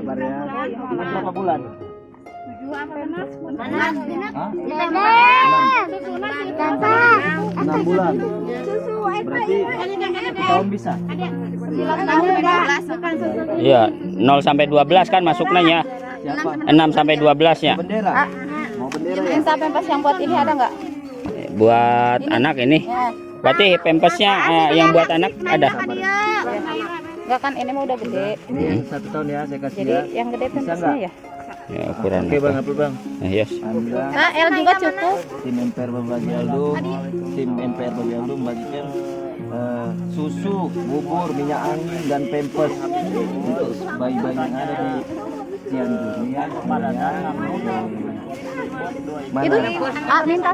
sabar ya. Berapa bulan? 7 apa Mas? 6 bulan. Berarti tahun bisa. 9 tahun bukan susu. Iya, 0 sampai 12 kan masuknya ya. Siapa? 6 sampai 12 ya. Bendera. Mau bendera ya? Minta pempes yang buat ini ada nggak? Buat anak ini. Berarti pempesnya yang buat anak ada. Enggak kan ini mah udah gede. Ini yang 1 tahun ya, saya kasih Jadi ya. yang gede Bisa pempesnya nggak? ya. Ya, ukuran. Oke bang, apa bang? Yes. Alhamdulillah. Nah, L juga cukup. Tim MPR Babagi Aldo, tim MPR Babagi Aldo membagikan susu, bubur, minyak angin dan pempes untuk bayi-bayi yang ada di Cianjur. Ya, Itu minta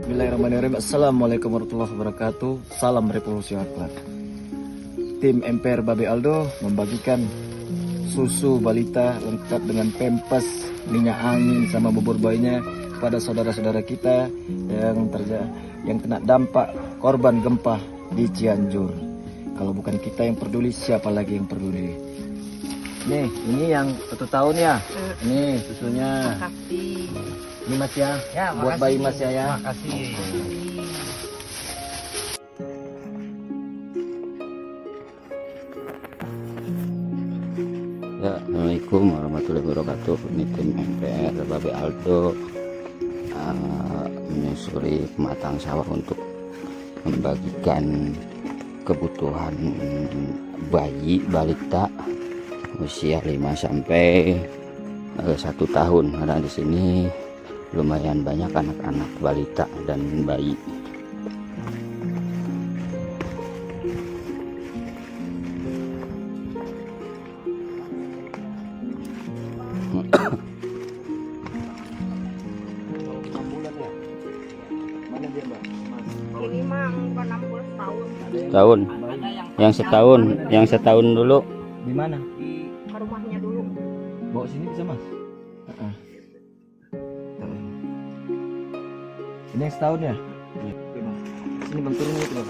Bismillahirrahmanirrahim. Assalamualaikum warahmatullahi wabarakatuh. Salam revolusi akhlak. Tim MPR Babe Aldo membagikan susu balita lengkap dengan pempes, minyak angin sama bubur bayinya pada saudara-saudara kita yang kena dampak korban gempa di Cianjur. Kalau bukan kita yang peduli, siapa lagi yang peduli? Nih, ini yang 1 tahun ya. Ini susunya. Ini Mas ya, buat bayi Mas ya. Makasih. Ya, Assalamualaikum warahmatullahi wabarakatuh. Ini tim MPR Babe Aldo menyusuri pematang sawah untuk membagikan kebutuhan bayi balita usia 5 sampai 1 tahun. Karena di sini lumayan banyak anak-anak balita dan bayi. ini mah 60 tahun. Tahun. Yang setahun dulu. Di mana? Ke rumahnya dulu. Bawa sini bisa Mas? Ini yang setahun ya? Sini bang turun itu bang.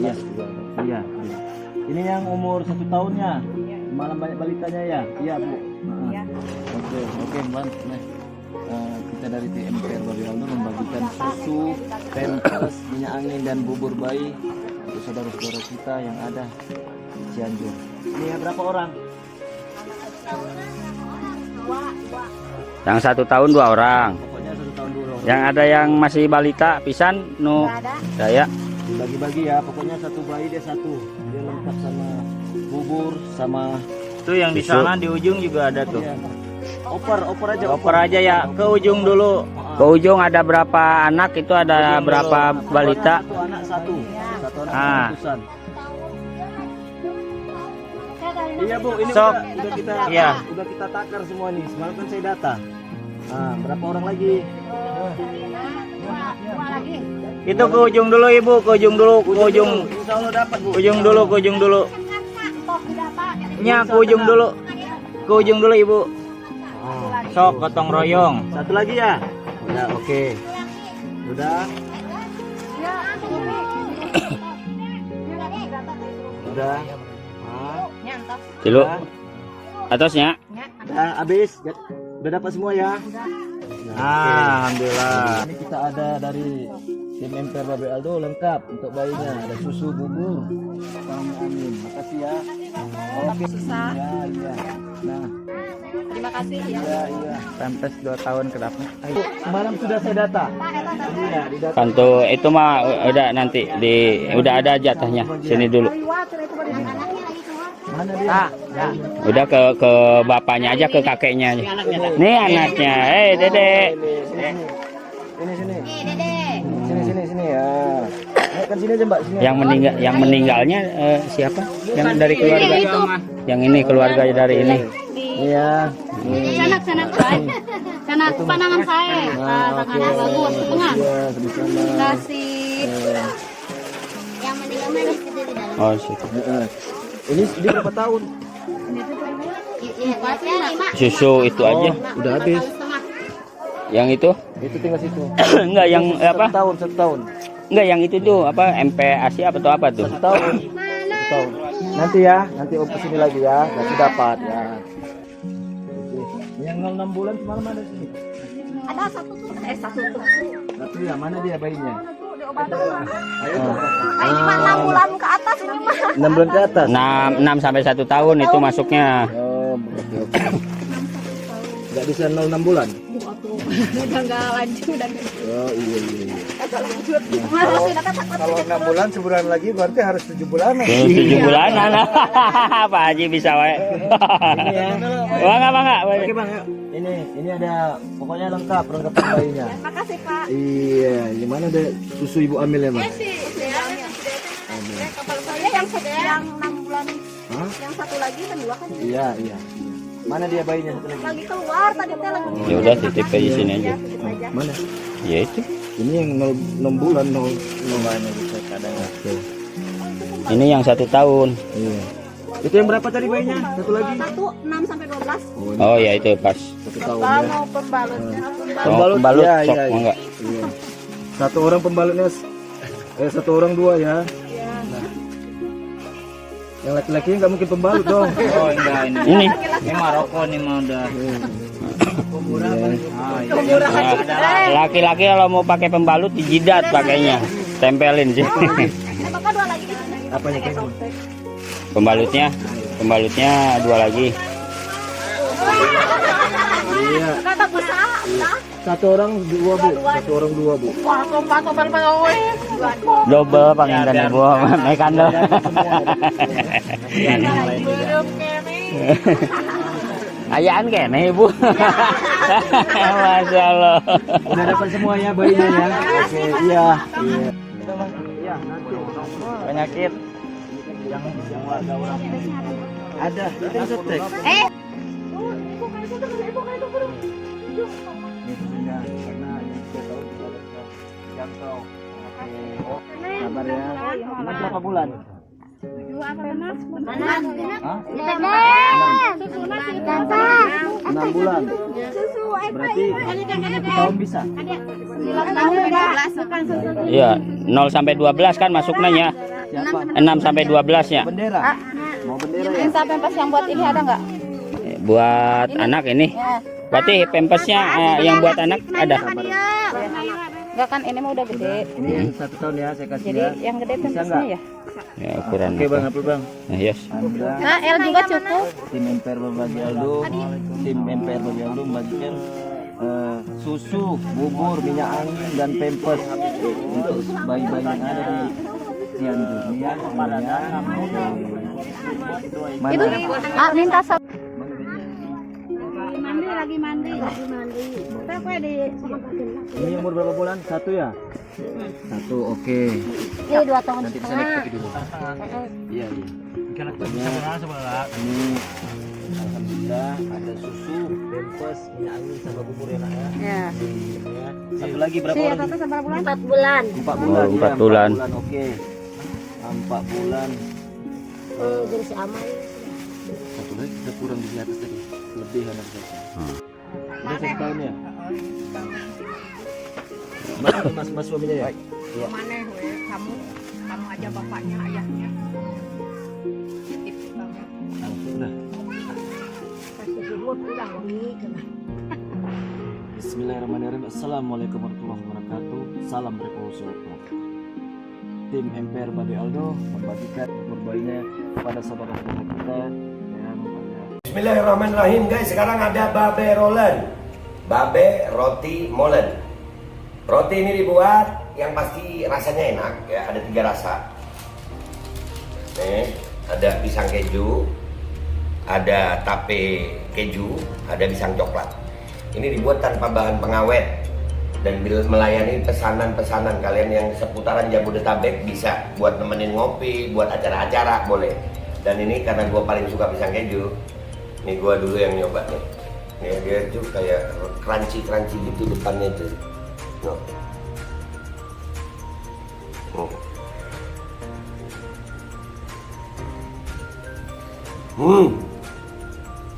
Iya. Iya. Ini yang umur 1 tahunnya. Malam banyak balitanya ya? Iya Bu. Iya. Oke bang. Nah, kita dari tim MPR Babe Aldo membagikan susu, pampers, minyak angin dan bubur bayi untuk saudara-saudara kita yang ada di Cianjur. Ini ya, berapa orang? Yang 1 tahun 2 orang. Pokoknya 1 tahun dulu. Yang ada yang masih balita pisan nu saya. Dibagi-bagi ya, pokoknya satu bayi dia satu. Dia lengkap sama bubur sama Itu yang di sana di ujung juga ada tuh. iya. Oper aja. Oper aja ya ke ujung dulu. Ke ujung ada berapa anak itu ada berapa balita? Satu anak satu. Satu anak Ah. ratusan. Iya Bu, ini Sok. udah kita Iya. udah kita takar semua nih. Semalam kan saya data. Nah, berapa orang lagi? Itu ke ujung dulu Ibu, ke ujung dulu, ke ujung. Insya Allah dapat Bu. Ujung dulu, ke ujung dulu. Nya ke ujung dulu. Ke ujung dulu Ibu. Sok gotong royong. Satu lagi ya? Ya, oke. Udah. Udah. Dulu. Atasnya. Udah habis. Udah dapat semua ya? Alhamdulillah. Ini kita ada dari tim MPR Babe Aldo lengkap untuk bayinya. Ada susu, bubur, sama angin. Makasih ya. Oke. Susah. Ya, iya. Nah, Terima kasih ya. iya. Pampers 2 tahun ke depan. Ayo, semalam sudah saya data. Iya, di data. Kantu itu mah udah nanti udah ada jatahnya. Sini dulu. Mana dia? Udah ke bapaknya aja, ke kakeknya aja. Nih anaknya. Dede. Sini. Sini ya. Ayo kan sini aja Mbak, sini. Yang meninggalnya siapa? Yang dari keluarga. Yang ini keluarga dari ini. Iya. Sanak pandangan saya. Tangannya bagus, tengah. Iya, di sana. Kasih. Yang meninggal harus di dalam. Oh, situ. Heeh. Ini berapa tahun? Susu itu aja. Udah habis. Yang itu? Itu tinggal situ. Enggak yang apa? Satu tahun. Enggak yang itu tuh apa MPASI apa tuh apa tuh? 1 tahun. 1 tahun. Nanti ya, nanti om kesini lagi ya, nanti dapat ya. Oke. Yang 06 bulan semalam ada sini. Ada satu tuh. Satu tuh. Satu ya, mana dia bayinya? Diobatin. Ayo. Ini mah 6 bulan ke atas ini mah. 6 bulan ke atas. 6 sampai 1 tahun itu masuknya. Oh, oke. Enggak bisa 06 bulan. Udah enggak lanjut, udah enggak Oh, iya. lanjut. Masih dekat. Kalau 6 bulan sebulan lagi berarti harus 7 bulan. 7 bulanan. Pak Haji bisa wae. Ini ya. Bangga. Oke Bang, yuk. Ini ada pokoknya lengkap bayinya. Makasih Pak. Iya, gimana deh susu ibu hamil ya Bang? Kapal saya yang 6 bulan. Hah? Yang satu lagi kan 2 kan. Iya. Mana dia bayinya satu lagi? Lagi keluar tadi teh lagi. Ya udah titip di sini aja. Mana? Ya itu. Ini yang 6 bulan 0 mana bisa kadang. Oke. Ini yang 1 tahun. Iya. Itu yang berapa tadi bayinya? Satu lagi? Satu 6 sampai 12. Oh ya itu pas. 1 tahun Kalau ya. mau pembalutnya, Oh, pembalut Iya, sok iya. enggak. Iya. Satu orang pembalutnya satu orang 2 ya. Nah. Yang laki-laki nggak mungkin pembalut dong. Oh enggak ini. Ini Maroko nih mah udah. Laki-laki kalau mau pakai pembalut di jidat pakainya. Tempelin sih. Bapak 2 lagi. Apanya kayak ini? Pembalutnya 2 lagi. Iya. Kata usaha. Satu orang 2 Bu. Satu orang 2 Bu. Wah, kompak pagawe. Double panginten ibu mekan do. Belum kene. Ayaan kene ibu. Masya Allah. Udah dapat semua ya bayinya ya. Oke, iya. Iya, nanti. Penyakit Yang warga orang ada. Itu yang setek. Sabar ya. Ini berapa bulan? Hah? 6 bulan. Berarti 1 tahun bisa. Iya 0 sampai 12 kan masuknya ya. Siapa? 6 sampai 12 ya. Bendera. Mau bendera ya? Minta pempas yang buat ini ada nggak? Buat anak ini. Berarti pampasnya yang buat anak ada. Enggak kan ini mah udah gede. Ini yang 1 tahun ya saya kasih Jadi ya. yang gede Bisa pampasnya nggak? ya. Ya ukuran. Oke bang, apa bang? Nah, yes. Alhamdulillah. Nah, L juga cukup. Tim MPR Babagi Aldo, tim MPR Babagi Aldo membagikan susu, bubur, minyak angin dan pampers untuk bayi-bayi yang ada di Cianjur. Ini ya, semuanya. Itu minta satu. lagi mandi. Saya di Ini umur berapa bulan? 1 ya? 1, oke. Ini 2 tahun Nanti bisa naik kaki dulu. Iya, iya. Ini alhamdulillah ada susu, pampers, minyak angin sama bubur ya nak ya. Ya. Ya. Satu lagi berapa Si orang? Tata seberapa bulan? 4 bulan. 4 bulan. Oh, 4 ya, bulan. Oke. 4 bulan. Jadi si Amal. Satu lagi kita kurang di atas tadi. Lebih anak saya. Udah 1 tahun ya? Mas suaminya ya? Iya. mana kamu aja bapaknya ayahnya. Udah. Bismillahirrahmanirrahim. Assalamualaikum warahmatullahi wabarakatuh. Salam revolusi akhlak. Tim MPR Babe Aldo membagikan berbainya kepada saudara-saudara kita yang ada. Bismillahirrahmanirrahim guys, sekarang ada babe rolen, babe roti molen. Roti ini dibuat yang pasti rasanya enak ya, ada 3 rasa. Nih, ada pisang keju, ada tape keju, ada pisang coklat. Ini dibuat tanpa bahan pengawet dan melayani pesanan-pesanan kalian yang seputaran Jabodetabek, bisa buat nemenin ngopi, buat acara-acara boleh. Dan ini karena gue paling suka pisang keju, nih gue dulu yang nyoba nih. Nih dia tuh kayak crunchy gitu depannya tuh. No.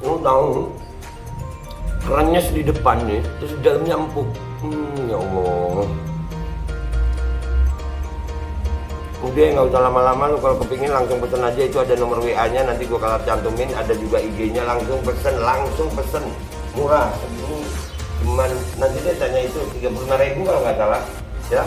Oh tahu, kerennya di depan nih, terus di dalamnya empuk. Ya Allah. Udah nggak usah lama-lama, lu kalau kepingin langsung pesen aja, itu ada nomor WA-nya, nanti gua kalau cantumin, ada juga IG-nya, langsung pesen, murah. Ini cuman nanti dia tanya itu 35.000 kalau nggak salah, ya.